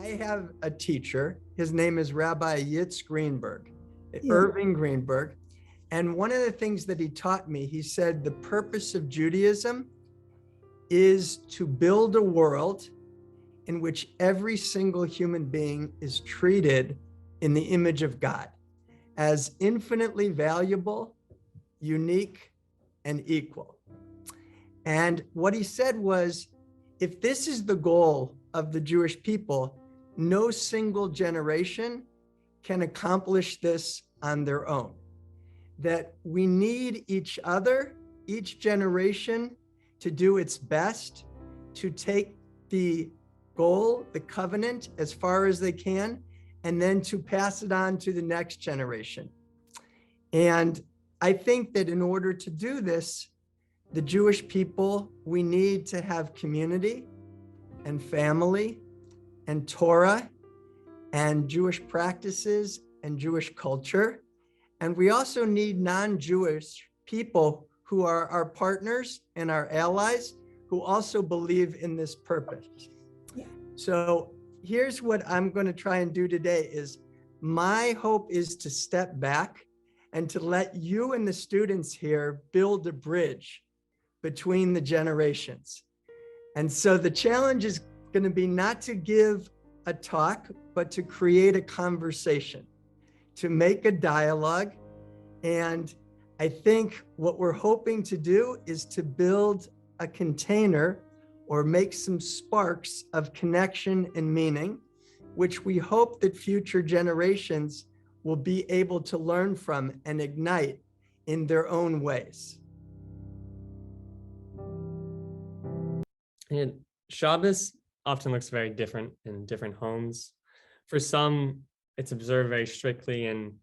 I have a teacher. His name is Rabbi Yitz Greenberg, Yeah. Irving Greenberg. And one of the things that he taught me, he said, the purpose of Judaism is to build a world in which every single human being is treated in the image of God as infinitely valuable, unique, and equal. And what he said was, if this is the goal of the Jewish people, no single generation can accomplish this on their own. That we need each other, each generation, to do its best to take the goal, the covenant, as far as they can, and then to pass it on to the next generation. And I think that in order to do this, the Jewish people, we need to have community and family and Torah and Jewish practices and Jewish culture. And we also need non-Jewish people who are our partners and our allies who also believe in this purpose. Yeah. So here's what I'm going to try and do today is my hope is to step back and to let you and the students here build a bridge between the generations. And so the challenge is going to be not to give a talk, but to create a conversation, to make a dialogue. And I think what we're hoping to do is to build a container or make some sparks of connection and meaning, which we hope that future generations will be able to learn from and ignite in their own ways. And Shabbos often looks very different in different homes. For some, it's observed very strictly and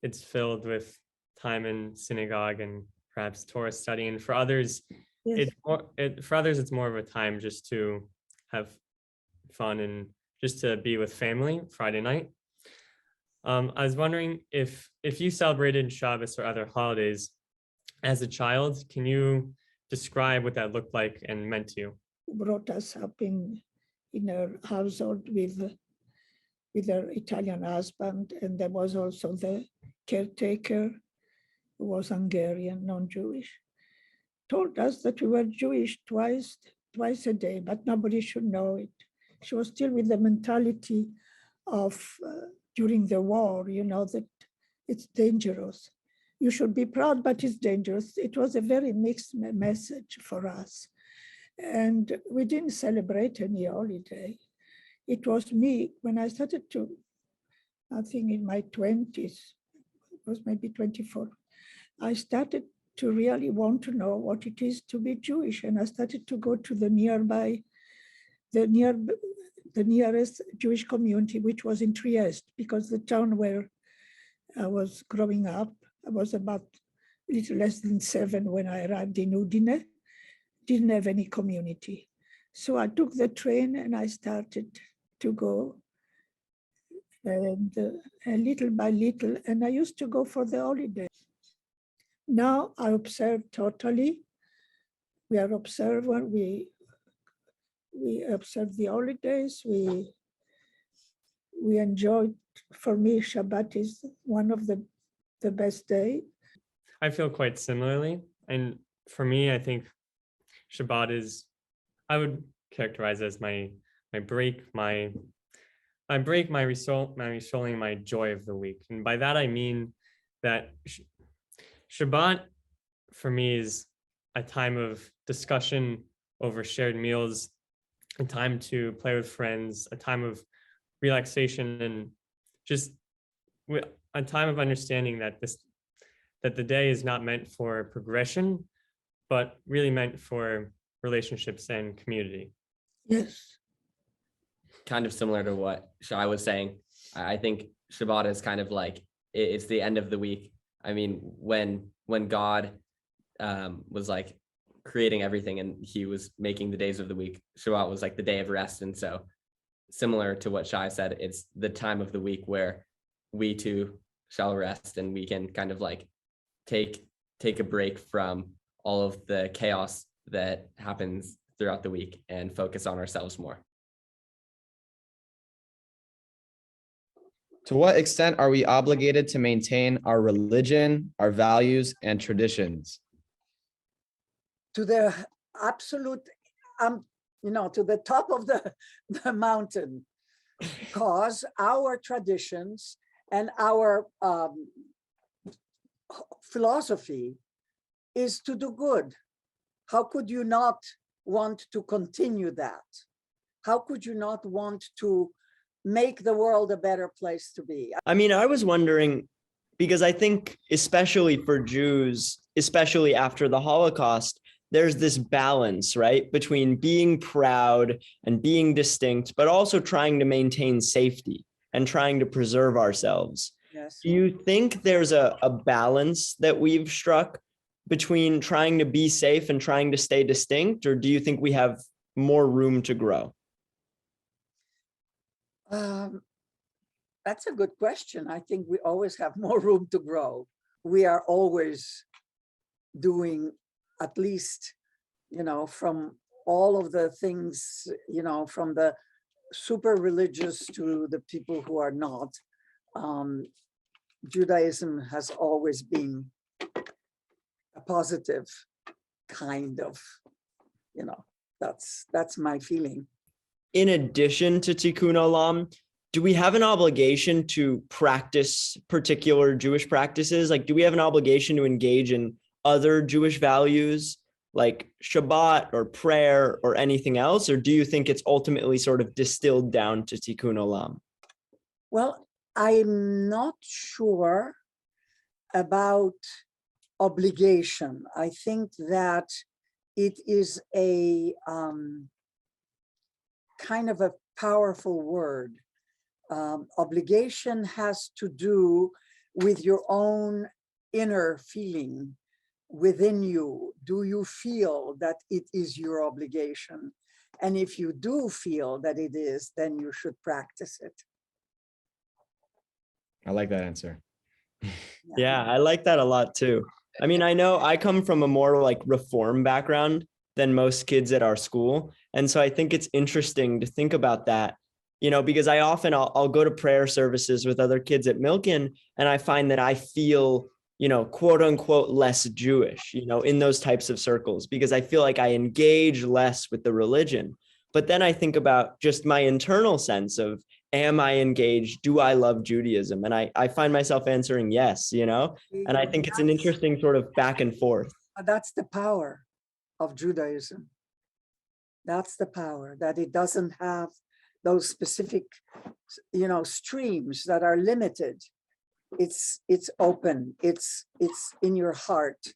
it's filled with time in synagogue and perhaps Torah study. And for others, Yes. it's more of a time just to have fun and just to be with family Friday night. I was wondering if you celebrated Shabbos or other holidays as a child, can you describe what that looked like and meant to you? Brought us up in a household with her Italian husband, and there was also the caretaker who was Hungarian, non-Jewish. Told us that we were Jewish twice a day, but nobody should know it. She was still with the mentality of during the war, that it's dangerous. You should be proud, but it's dangerous. It was a very mixed message for us. And we didn't celebrate any holiday. It was me, when I started to, I think in my 20s, it was maybe 24, I started to really want to know what it is to be Jewish. And I started to go to the nearest Jewish community, which was in Trieste, because the town where I was growing up, I was about a little less than 7 when I arrived in Udine, didn't have any community. So I took the train and I started to go, and little by little, and I used to go for the holidays. Now I observe totally. We are observant. We observe the holidays. We enjoy. For me, Shabbat is one of the best days. I feel quite similarly. And for me, I think Shabbat is, I would characterize as my break, my restoring my joy of the week. And by that, I mean that Shabbat for me is a time of discussion over shared meals, a time to play with friends, a time of relaxation, and just a time of understanding that the day is not meant for progression, but really meant for relationships and community. Yes. Kind of similar to what Shai was saying. I think Shabbat is kind of like, it's the end of the week. I mean, when God was like creating everything and he was making the days of the week, Shabbat was like the day of rest. And so similar to what Shai said, it's the time of the week where we too shall rest and we can kind of like take a break from all of the chaos that happens throughout the week and focus on ourselves more. To what extent are we obligated to maintain our religion, our values, and traditions? To the absolute, to the top of the mountain, because our traditions and our philosophy is to do good. How could you not want to continue that? How could you not want to make the world a better place to be? I mean, I was wondering, because I think especially for Jews, especially after the Holocaust, there's this balance, right, between being proud and being distinct, but also trying to maintain safety and trying to preserve ourselves. Yes. Do you think there's a balance that we've struck between trying to be safe and trying to stay distinct, or do you think we have more room to grow? That's a good question. I think we always have more room to grow. We are always doing, at least, from all of the things, from the super religious to the people who are not. Judaism has always been a positive kind of, that's my feeling. In addition to Tikkun Olam, do we have an obligation to practice particular Jewish practices? Like, do we have an obligation to engage in other Jewish values like Shabbat or prayer or anything else? Or do you think it's ultimately sort of distilled down to Tikkun Olam? Well, I'm not sure about obligation. I think that it is a kind of a powerful word. Obligation has to do with your own inner feeling within you. Do you feel that it is your obligation? And if you do feel that it is, then you should practice it. I like that answer. Yeah, I like that a lot too. I mean, I know I come from a more like reform background than most kids at our school. And so I think it's interesting to think about that, because I'll go to prayer services with other kids at Milken, and I find that I feel, quote unquote, less Jewish, in those types of circles, because I feel like I engage less with the religion. But then I think about just my internal sense of, am I engaged? Do I love Judaism? And I find myself answering yes, and I think it's an interesting sort of back and forth. That's the power of Judaism. That's the power, that it doesn't have those specific, streams that are limited. It's open. It's in your heart.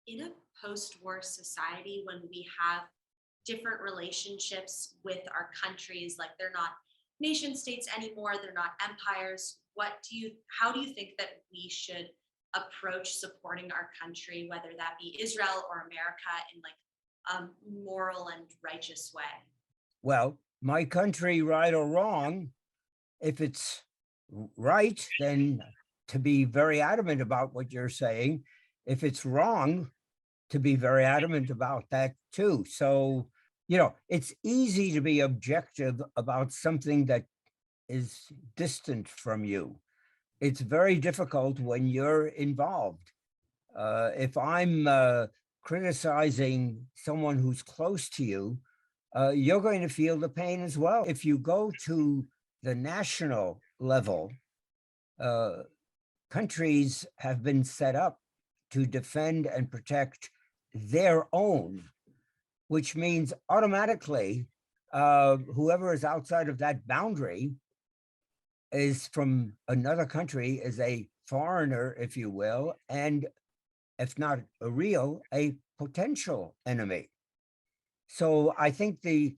In a post-war society, when we have different relationships with our countries, like they're not nation states anymore, they're not empires, how do you think that we should approach supporting our country, whether that be Israel or America, in like a moral and righteous way? Well, my country, right or wrong, if it's right, then to be very adamant about what you're saying. If it's wrong, to be very adamant about that too. So, it's easy to be objective about something that is distant from you. It's very difficult when you're involved. If I'm criticizing someone who's close to you, you're going to feel the pain as well. If you go to the national level, countries have been set up to defend and protect their own, which means automatically whoever is outside of that boundary is from another country, is a foreigner, if you will, and if not a potential enemy. So I think the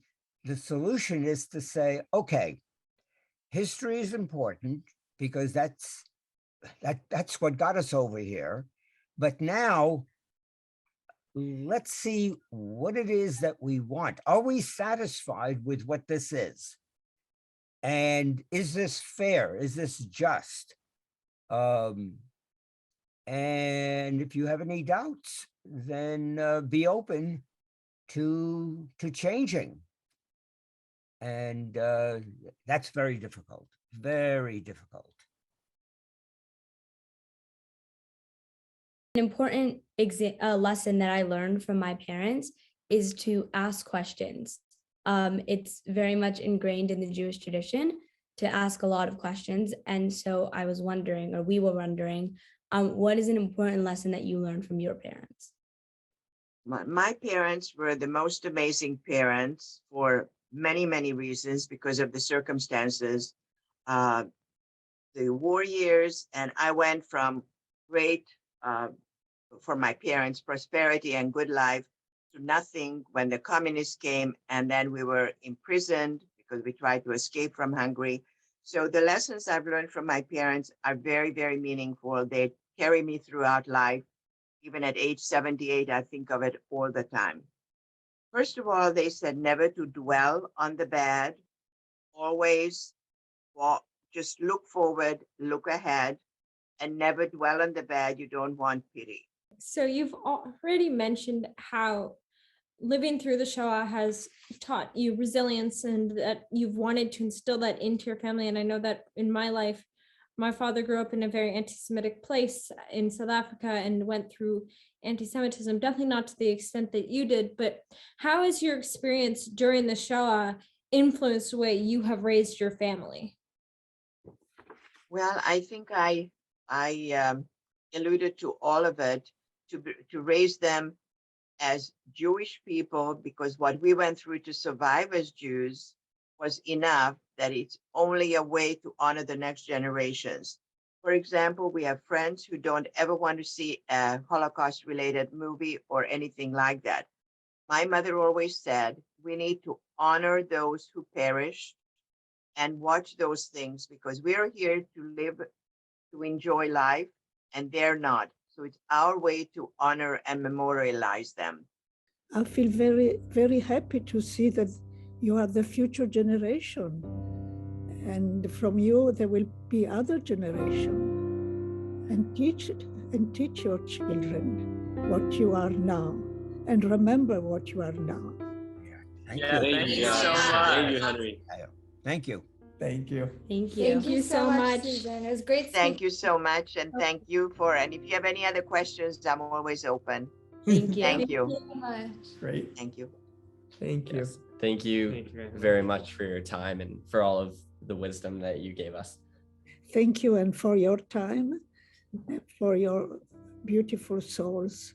solution is to say, okay, history is important because that's what got us over here. But now let's see what it is that we want. Are we satisfied with what this is? And is this fair? Is this just? And if you have any doubts, then be open to changing. And that's very difficult, very difficult. An important lesson that I learned from my parents is to ask questions. It's very much ingrained in the Jewish tradition to ask a lot of questions. And so I was wondering, or we were wondering, what is an important lesson that you learned from your parents? My parents were the most amazing parents for many, many reasons because of the circumstances, the war years, and I went from great, for my parents, prosperity and good life to nothing when the communists came, and then we were imprisoned because we tried to escape from Hungary. So the lessons I've learned from my parents are very, very meaningful. They carry me throughout life. Even at age 78, I think of it all the time. First of all, they said never to dwell on the bad, always walk, just look forward, look ahead, and never dwell on the bad. You don't want pity. So you've already mentioned how living through the Shoah has taught you resilience and that you've wanted to instill that into your family. And I know that in my life, my father grew up in a very anti-Semitic place in South Africa and went through anti-Semitism, definitely not to the extent that you did, but how has your experience during the Shoah influenced the way you have raised your family? Well, I think I alluded to all of it, to raise them as Jewish people, because what we went through to survive as Jews was enough, that it's only a way to honor the next generations. For example, we have friends who don't ever want to see a Holocaust-related movie or anything like that. My mother always said, we need to honor those who perished and watch those things, because we're here to live, to enjoy life, and they're not. So it's our way to honor and memorialize them. I feel very, very happy to see that you are the future generation. And from you, there will be other generation. And teach your children what you are now. And remember what you are now. Thank Thank you so much. Thank you, Henry. Thank you. Thank you. Thank you. Thank you so much, Susan. It was great. Thank you so much, and thank you and if you have any other questions, I'm always open. Thank you. Thank you. so much. Great. Thank you. Thank you. Yes. Thank you Thank you very much. very much for your time and for all of the wisdom that you gave us. Thank you, and for your time, for your beautiful souls.